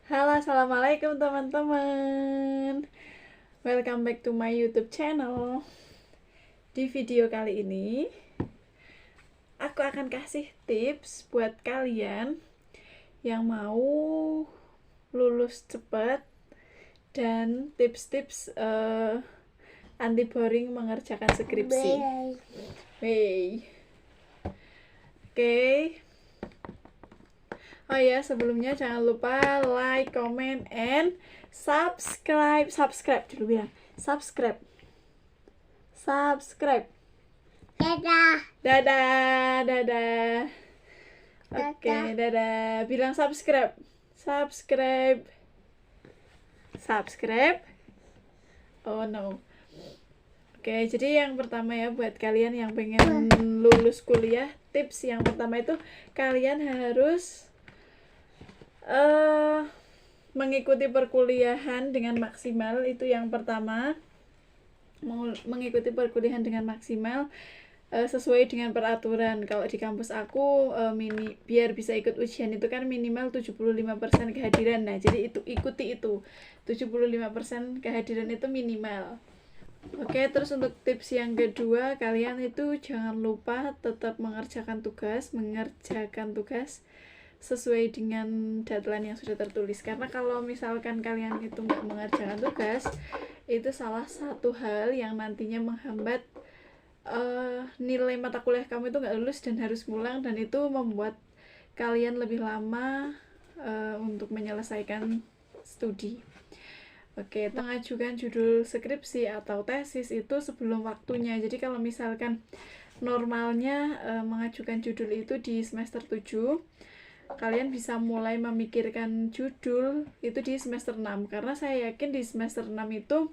Halo, assalamualaikum teman-teman. Welcome back to my YouTube channel. Di video kali ini, aku akan kasih tips buat kalian yang mau lulus cepat dan tips-tips anti boring mengerjakan skripsi. Hey. Oke. Oh ya, sebelumnya jangan lupa like, comment, and subscribe. Subscribe dulu bilang. Subscribe. Subscribe. Dadah. Dadah, dadah. Oke, dadah. Bilang subscribe. Subscribe. Subscribe. Oh no. Oke, jadi yang pertama ya buat kalian yang pengen lulus kuliah, tips yang pertama itu kalian harus mengikuti perkuliahan dengan maksimal. Itu yang pertama, mengikuti perkuliahan dengan maksimal sesuai dengan peraturan. Kalau di kampus aku biar bisa ikut ujian itu kan minimal 75% kehadiran. Nah, jadi itu ikuti itu 75% kehadiran itu minimal. Oke, terus untuk tips yang kedua, kalian itu jangan lupa tetap mengerjakan tugas sesuai dengan deadline yang sudah tertulis. Karena kalau misalkan kalian itu nggak mengerjakan tugas, itu salah satu hal yang nantinya menghambat nilai mata kuliah kamu itu nggak lulus dan harus ngulang, dan itu membuat kalian lebih lama untuk menyelesaikan studi. Oke, mengajukan judul skripsi atau tesis itu sebelum waktunya. Jadi kalau misalkan normalnya mengajukan judul itu di semester 7, kalian bisa mulai memikirkan judul itu di semester 6, karena saya yakin di semester 6 itu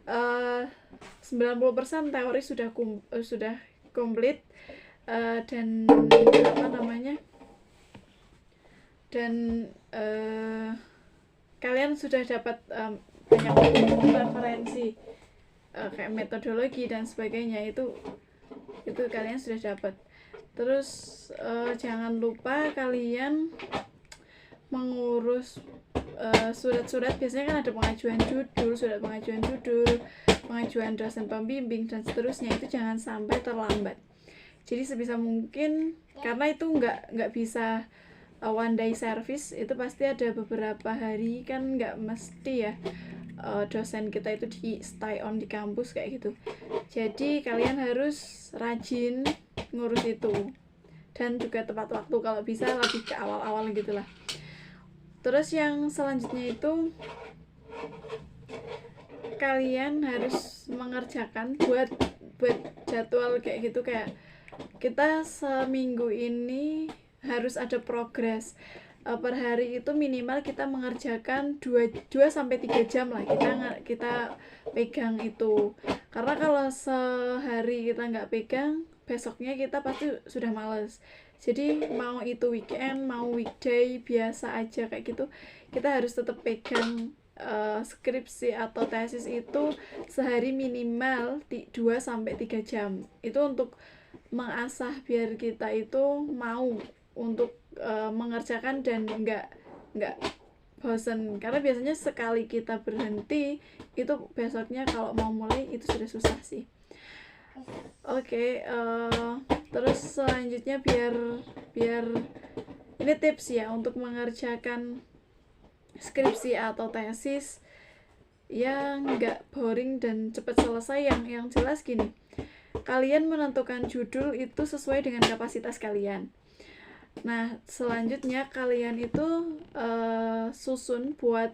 90% teori sudah komplit, dan kalian sudah dapat banyak referensi kayak metodologi dan sebagainya, itu kalian sudah dapat. Terus jangan lupa kalian mengurus surat-surat. Biasanya kan ada pengajuan judul, surat pengajuan judul, pengajuan dosen pembimbing dan seterusnya. Itu jangan sampai terlambat. Jadi sebisa mungkin, karena itu nggak bisa one day service, itu pasti ada beberapa hari, kan nggak mesti ya dosen kita itu di stay on di kampus kayak gitu. Jadi kalian harus rajin ngurus itu, dan juga tepat waktu, kalau bisa lebih ke awal-awal gitulah. Terus yang selanjutnya itu kalian harus mengerjakan buat jadwal kayak gitu, kayak kita seminggu ini harus ada progres per hari itu minimal kita mengerjakan 2-3 jam lah, kita pegang itu. Karena kalau sehari kita nggak pegang, besoknya kita pasti sudah males. Jadi mau itu weekend, mau weekday, biasa aja kayak gitu, kita harus tetap pegang skripsi atau tesis itu sehari minimal 2-3 jam. Itu untuk mengasah biar kita itu mau untuk mengerjakan dan nggak bosan. Karena biasanya sekali kita berhenti itu besoknya kalau mau mulai itu sudah susah sih. Oke, terus selanjutnya biar ini tips ya untuk mengerjakan skripsi atau tesis yang nggak boring dan cepat selesai. Yang jelas gini, kalian menentukan judul itu sesuai dengan kapasitas kalian. Nah, selanjutnya kalian itu susun buat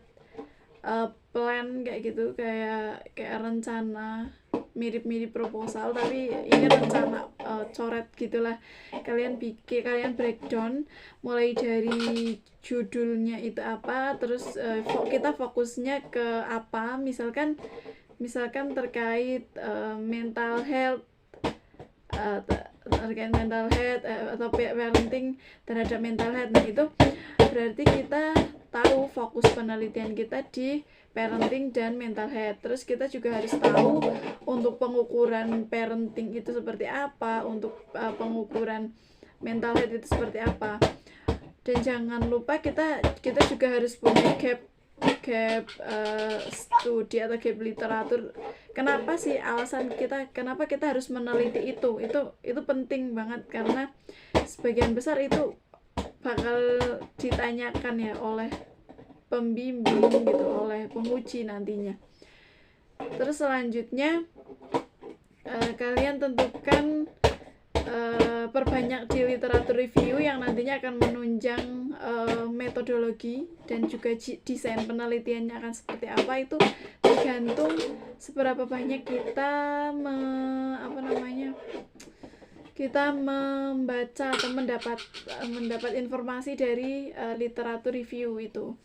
plan kayak gitu, kayak rencana mirip-mirip proposal, tapi ini rencana coret gitulah. Kalian breakdown mulai dari judulnya itu apa, terus kita fokusnya ke apa. Misalkan terkait mental health, atau parenting terhadap mental health. Nah, itu berarti kita tahu fokus penelitian kita di parenting dan mental health. Terus kita juga harus tahu untuk pengukuran parenting itu seperti apa, untuk pengukuran mental health itu seperti apa. Dan jangan lupa kita juga harus punya gap studi atau gap literatur. Kenapa sih alasan kenapa kita harus meneliti itu penting banget, karena sebagian besar itu bakal ditanyakan ya oleh pembimbing gitu, oleh penguji nantinya. Terus selanjutnya kalian tentukan perbanyak di literatur review yang nantinya akan menunjang metodologi dan juga desain penelitiannya akan seperti apa. Itu tergantung seberapa banyak kita membaca atau mendapat informasi dari literatur review itu.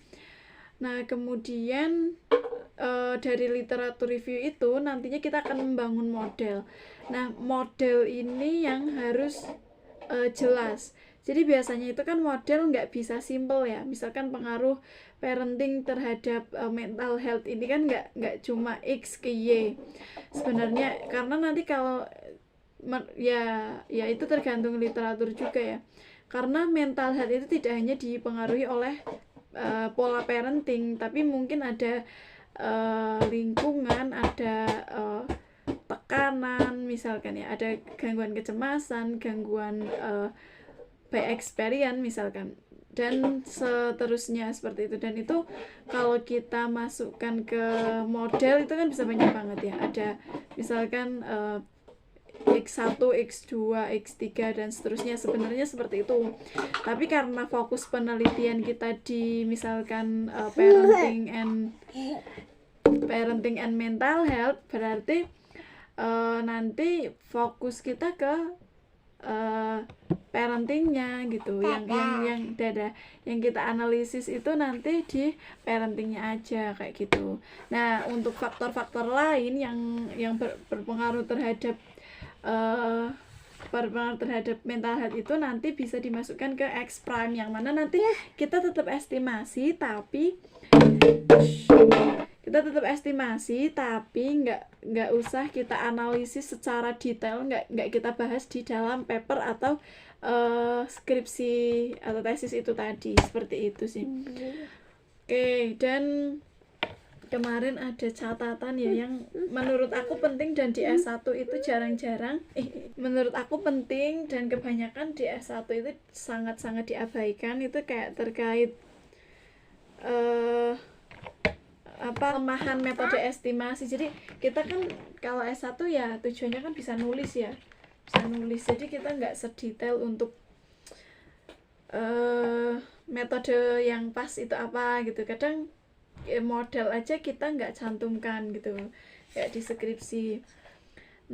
Nah, kemudian dari literatur review itu nantinya kita akan membangun model. Nah, model ini yang harus jelas. Jadi biasanya itu kan model nggak bisa simple ya. Misalkan pengaruh parenting terhadap mental health ini kan nggak cuma X ke Y. Sebenarnya karena nanti kalau ya itu tergantung literatur juga ya. Karena mental health itu tidak hanya dipengaruhi oleh pola parenting, tapi mungkin ada lingkungan, ada tekanan misalkan ya, ada gangguan kecemasan, gangguan by experience misalkan, dan seterusnya seperti itu. Dan itu kalau kita masukkan ke model itu kan bisa banyak banget ya, ada misalkan X1, X2, X3 dan seterusnya, sebenarnya seperti itu. Tapi karena fokus penelitian kita di misalkan parenting and mental health, berarti nanti fokus kita ke parentingnya gitu, yang kita analisis itu nanti di parentingnya aja kayak gitu. Nah, untuk faktor-faktor lain yang berpengaruh terhadap mental health itu nanti bisa dimasukkan ke X prime, yang mana nanti kita tetap estimasi tapi nggak usah kita analisis secara detail, nggak kita bahas di dalam paper atau skripsi atau tesis itu tadi, seperti itu sih. Oke, dan kemarin ada catatan ya yang menurut aku penting dan di S1 itu jarang-jarang menurut aku penting dan kebanyakan di S1 itu sangat-sangat diabaikan. Itu kayak terkait kelemahan metode estimasi. Jadi kita kan kalau S1 ya tujuannya kan bisa nulis, jadi kita nggak sedetail untuk metode yang pas itu apa gitu. Kadang model aja kita nggak cantumkan gitu kayak di skripsi.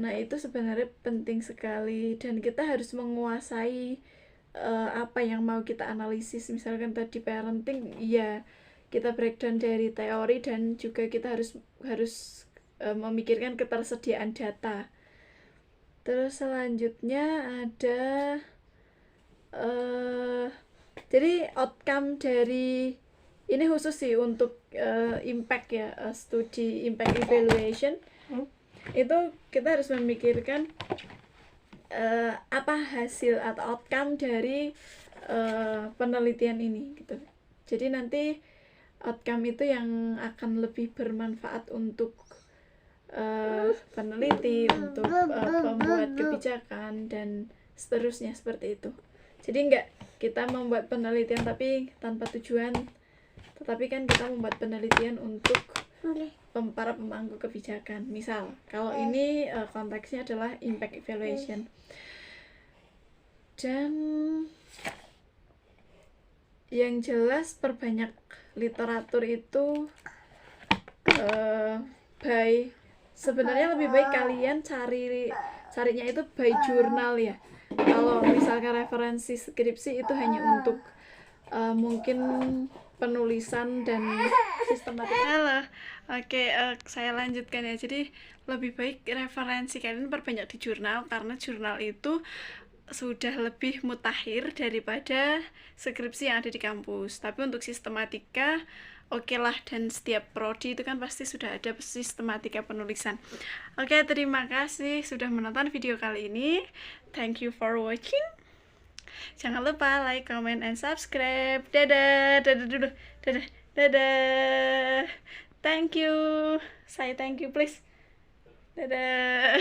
Nah, itu sebenarnya penting sekali dan kita harus menguasai apa yang mau kita analisis. Misalkan tadi parenting, ya kita breakdown dari teori dan juga kita harus memikirkan ketersediaan data. Terus selanjutnya ada jadi outcome dari ini khusus sih untuk impact ya, studi impact evaluation. Itu kita harus memikirkan apa hasil atau outcome dari penelitian ini gitu. Jadi nanti outcome itu yang akan lebih bermanfaat untuk peneliti, untuk pembuat kebijakan dan seterusnya, seperti itu. Jadi nggak kita membuat penelitian tapi tanpa tujuan, tetapi kan kita membuat penelitian untuk para pemangku kebijakan. Misal, kalau ini konteksnya adalah impact evaluation. Dan yang jelas perbanyak literatur itu sebenarnya lebih baik kalian carinya itu by jurnal ya. Kalau misalkan referensi skripsi itu hanya untuk mungkin penulisan dan sistematika. Oke, saya lanjutkan ya. Jadi lebih baik referensi kalian perbanyak di jurnal, karena jurnal itu sudah lebih mutakhir daripada skripsi yang ada di kampus. Tapi untuk sistematika oke lah, dan setiap prodi itu kan pasti sudah ada sistematika penulisan. Oke, terima kasih sudah menonton video kali ini. Thank you for watching. Jangan lupa like, comment, and subscribe. Dadah, dadah, dadah, dadah, dadah. Thank you. Say thank you, please. Dadah.